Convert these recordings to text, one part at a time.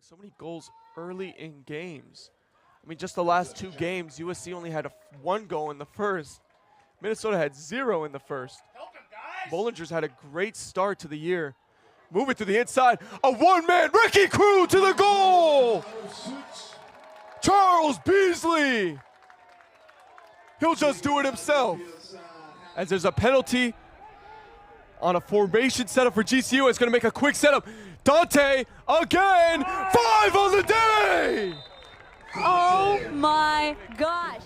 So many goals early in games. I mean, just the last two games, USC only had one goal in the first. Minnesota had 0 in the first. Bollinger's had a great start to the year. Move it to the inside. A one-man wrecking crew to the goal. Charles Beasley. He'll just do it himself. As there's a penalty on a formation setup for GCU. It's going to make a quick setup. Dante again. 5 on the day. Oh my gosh.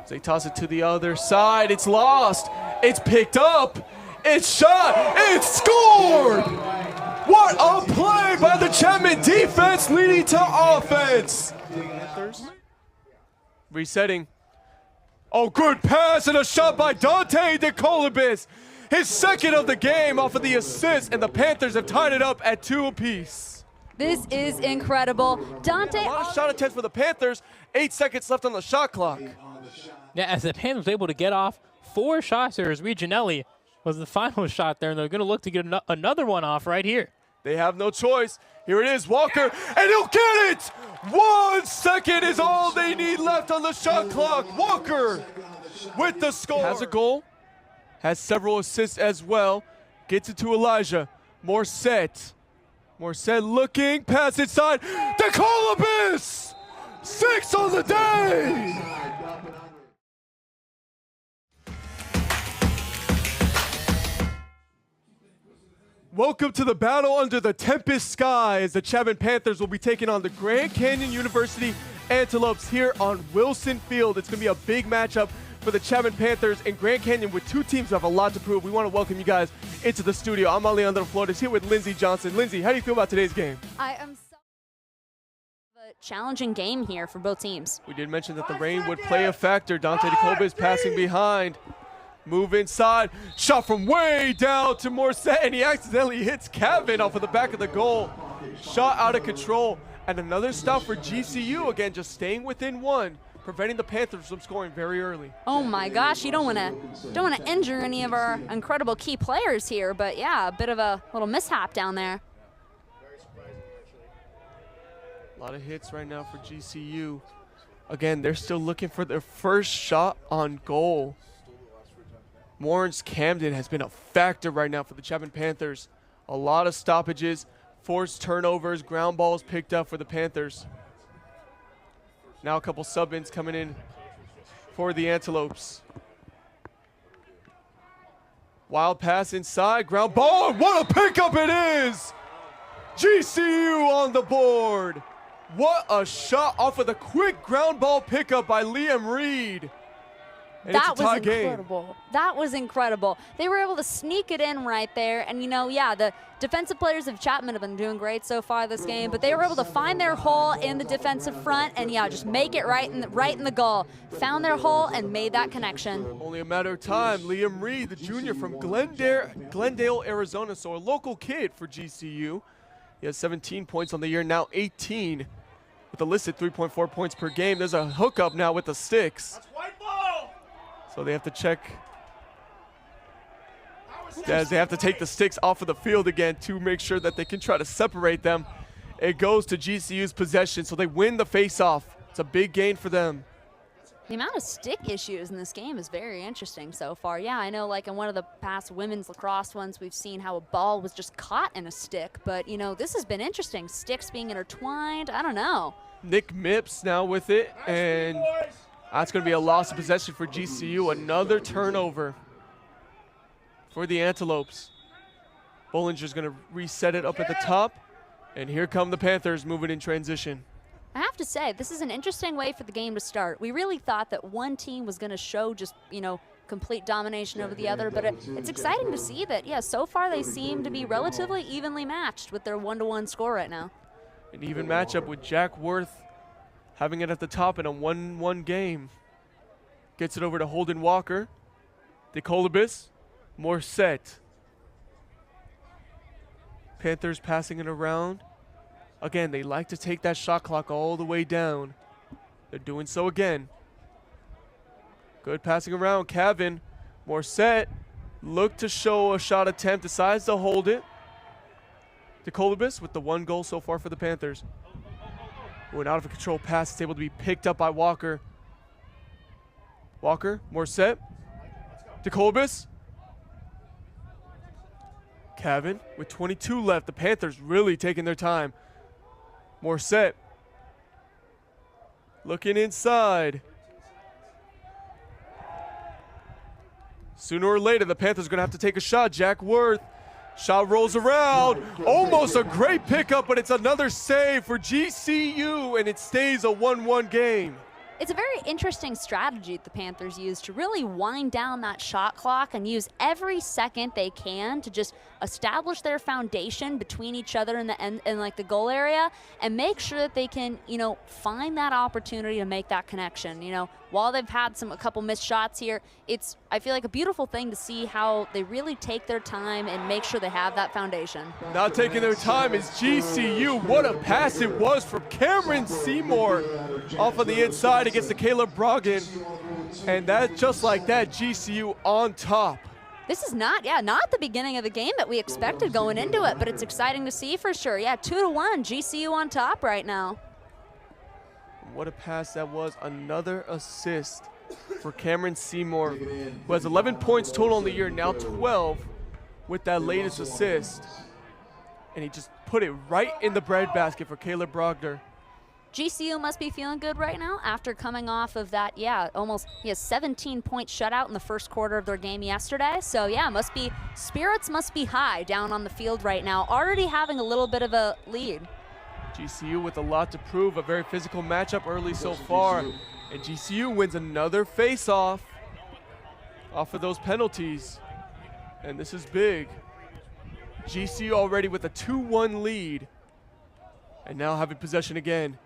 As they toss it to the other side. It's lost. It's picked up. It's shot. It's scored. What a play by the Chapman defense leading to offense. Resetting. Oh, good pass and a shot by Dante DeColibus. His second of the game off of the assist, and the Panthers have tied it up at 2 apiece. This is incredible. Dante. A lot of shot attempts for the Panthers. 8 seconds left on the shot clock. Yeah, as the Panthers was able to get off 4 shots here, as Reginelli was the final shot there, and they're going to look to get another one off right here. They have no choice. Here it is, Walker, and he'll get it! 1 second is all they need left on the shot clock. Walker with the score. Has a goal, has several assists as well. Gets it to Elijah. Morset looking, pass inside. DeColibus! 6 on the day! Welcome to the battle under the Tempest sky as the Chapman Panthers will be taking on the Grand Canyon University Antelopes here on Wilson Field. It's going to be a big matchup for the Chapman Panthers and Grand Canyon with 2 teams that have a lot to prove. We want to welcome you guys into the studio. I'm Alejandro Flores here with Lindsey Johnson. Lindsey, how do you feel about today's game? I am so a challenging game here for both teams. We did mention that the rain would play a factor. Dante DeColibus passing behind. Move inside, shot from way down to Morset, and he accidentally hits Kevin off of the back of the goal. Shot out of control, and another stop for GCU, again, just staying within 1, preventing the Panthers from scoring very early. Oh my gosh, you don't want to injure any of our incredible key players here, but yeah, a bit of a little mishap down there. A lot of hits right now for GCU. Again, they're still looking for their first shot on goal. Lawrence Camden has been a factor right now for the Chapman Panthers. A lot of stoppages, forced turnovers, ground balls picked up for the Panthers. Now a couple sub-ins coming in for the Antelopes. Wild pass inside, ground ball, what a pickup it is! GCU on the board. What a shot off of the quick ground ball pickup by Liam Reed. And that was incredible. That was incredible. They were able to sneak it in right there. And, you know, yeah, the defensive players of Chapman have been doing great so far this game, but they were able to find their hole in the defensive front and, yeah, just make it right in the goal. Found their hole and made that connection. Only a matter of time. Liam Reed, the junior from Glendale, Arizona, so a local kid for GCU. He has 17 points on the year, now 18 with a listed 3.4 points per game. There's a hookup now with the sticks. So they have to check, as they have to take the sticks off of the field again to make sure that they can try to separate them. It goes to GCU's possession, so they win the face-off. It's a big gain for them. The amount of stick issues in this game is very interesting so far. Yeah, I know like in one of the past women's lacrosse ones, we've seen how a ball was just caught in a stick. But, you know, this has been interesting. Sticks being intertwined, I don't know. Nick Mipps now with it, and that's going to be a loss of possession for GCU. Another turnover for the Antelopes. Bollinger's going to reset it up at the top. And here come the Panthers moving in transition. I have to say, this is an interesting way for the game to start. We really thought that one team was going to show just, you know, complete domination over the other. But it's exciting to see that, yeah, so far they seem to be relatively evenly matched with their 1-to-1 score right now. An even matchup with Jack Worth having it at the top in a 1-1 game. Gets it over to Holden Walker. DeColibus. Morset. Panthers passing it around. Again, they like to take that shot clock all the way down. They're doing so again. Good passing around. Kevin. Morset. Look to show a shot attempt. Decides to hold it. DeColibus with the 1 goal so far for the Panthers. Ooh, an out of control pass. It's able to be picked up by Walker. Walker, more set. DeColbus. Kevin with 22 left. The Panthers really taking their time. More set. Looking inside. Sooner or later, the Panthers are going to have to take a shot. Jack Worth. Shot rolls around. Almost a great pickup, but it's another save for GCU, and it stays a 1-1 game. It's a very interesting strategy the Panthers use to really wind down that shot clock and use every second they can to just establish their foundation between each other in the end, in like the goal area, and make sure that they can, you know, find that opportunity to make that connection. You know, while they've had a couple missed shots here, it's, I feel like, a beautiful thing to see how they really take their time and make sure they have that foundation. Not taking their time is GCU. What a pass it was from Cameron Seymour off on the inside against the Caleb Brogdon. And that, just like that, GCU on top. This is not the beginning of the game that we expected going into it, but it's exciting to see for sure. Yeah, 2-1, GCU on top right now. What a pass that was. Another assist for Cameron Seymour, who has 11 points total in the year, now 12 with that latest assist. And he just put it right in the breadbasket for Caleb Brogdon. GCU must be feeling good right now after coming off of that, almost 17-point shutout in the first quarter of their game yesterday. So yeah, spirits must be high down on the field right now, already having a little bit of a lead. GCU with a lot to prove, a very physical matchup early so far. And GCU wins another face-off off of those penalties. And this is big. GCU already with a 2-1 lead. And now having possession again.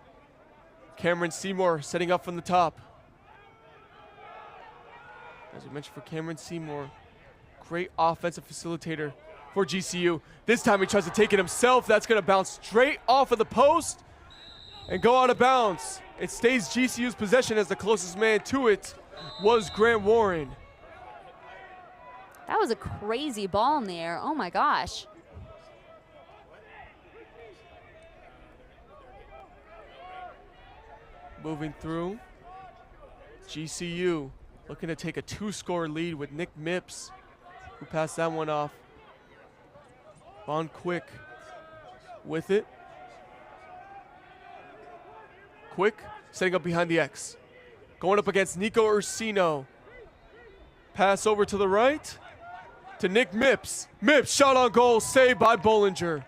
Cameron Seymour setting up from the top. As we mentioned for Cameron Seymour, great offensive facilitator for GCU. This time he tries to take it himself. That's going to bounce straight off of the post and go out of bounds. It stays GCU's possession as the closest man to it was Grant Warren. That was a crazy ball in the air. Oh my gosh. Moving through, GCU looking to take a 2-score lead with Nick Mipps, who passed that one off. Von Quick with it. Quick setting up behind the X. Going up against Nico Ursino. Pass over to the right to Nick Mipps. Mipps shot on goal, saved by Bollinger.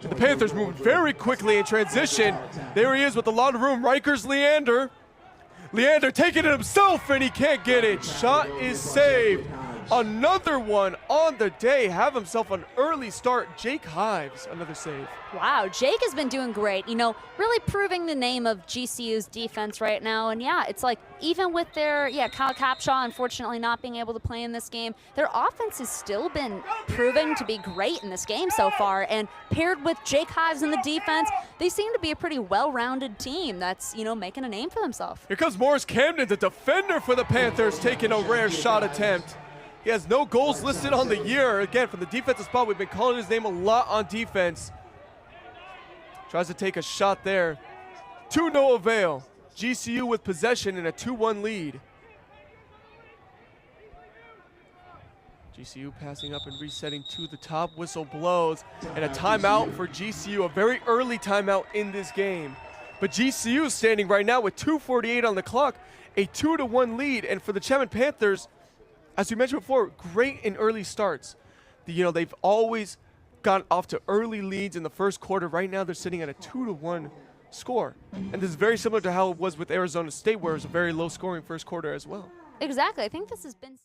The Panthers moved very quickly in transition. There he is with a lot of room. Rikers Leander. Leander taking it himself, and he can't get it. Shot is saved. Another one on the day. Have himself an early start. Jake Hives, another save. Wow, Jake has been doing great. You know, really proving the name of GCU's defense right now. And yeah, it's like even with their, Kyle Capshaw unfortunately not being able to play in this game, their offense has still been proving to be great in this game so far. And paired with Jake Hives in the defense, they seem to be a pretty well-rounded team that's, you know, making a name for themselves. Here comes Morris Camden, the defender for the Panthers, taking a rare shot attempt. He has no goals listed on the year. Again, from the defensive spot, we've been calling his name a lot on defense. Tries to take a shot there. To no avail. GCU with possession in a 2-1 lead. GCU passing up and resetting to the top. Whistle blows. And a timeout for GCU. A very early timeout in this game. But GCU is standing right now with 2:48 on the clock. A 2-1 lead. And for the Chapman Panthers, as we mentioned before, great in early starts. They've always gotten off to early leads in the first quarter. Right now, they're sitting at a 2-1 score. And this is very similar to how it was with Arizona State, where it was a very low-scoring first quarter as well. Exactly. I think this has been